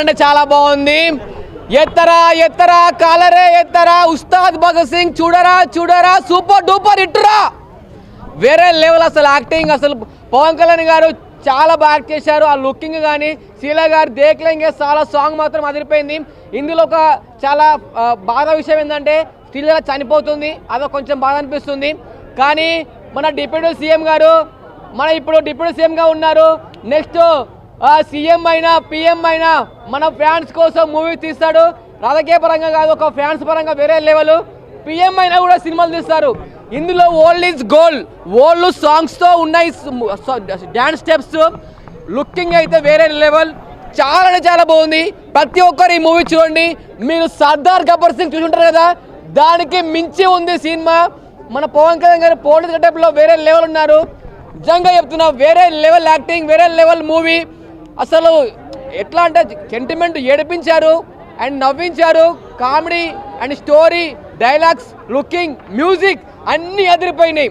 అంటే చాలా బాగుంది. ఎత్తరా ఎత్తరా కాలరే ఎత్తరా ఉస్తాద్ భగత్ సింగ్ చూడరా చూడరా సూపర్ డూపర్ ఇట్టురా వేరే లెవెల్. అసలు యాక్టింగ్ అసలు పవన్ కళ్యాణ్ గారు చాలా బాగా యాక్ట్ చేశారు. ఆ లుకింగ్ కానీ శీలా గారు దేక్లేంగే చాలా సాంగ్ మాత్రం అదిరిపోయింది. ఇందులో ఒక చాలా బాధ విషయం ఏంటంటే శ్రీలీల చనిపోతుంది, అదొక కొంచెం బాధ అనిపిస్తుంది. కానీ మన డిప్యూటీ సీఎం గారు ఇప్పుడు డిప్యూటీ సీఎంగా ఉన్నారు. నెక్స్ట్ సీఎం అయినా పిఎం అయినా మన ఫ్యాన్స్ కోసం మూవీ తీస్తాడు. రాజకీయ పరంగా కాదు, ఒక ఫ్యాన్స్ పరంగా వేరే లెవెల్. పిఎం అయినా కూడా సినిమాలు తీస్తారు. ఇందులో ఓల్డ్ ఈజ్ గోల్డ్, ఓల్డ్ సాంగ్స్తో ఉన్నాయి, డ్యాన్స్ స్టెప్స్, లుకింగ్ అయితే వేరే లెవెల్. చాలా బాగుంది. ప్రతి ఒక్కరు ఈ మూవీ చూడండి. మీరు సర్దార్ గబ్బర్ సింగ్ చూసుంటారు కదా, దానికి మించి ఉంది సినిమా. మన పవన్ కళ్యాణ్ గారు పోలీస్ గెటప్లో వేరే లెవెల్ ఉన్నారు. నిజంగా చెప్తున్నా, వేరే లెవెల్ యాక్టింగ్, వేరే లెవెల్ మూవీ. అసలు ఎట్లా అంటే సెంటిమెంట్ ఏడిపించారు అండ్ నవ్వించారు. Comedy and story, dialogues, looking, music అన్నీ అదిరిపోయినాయి.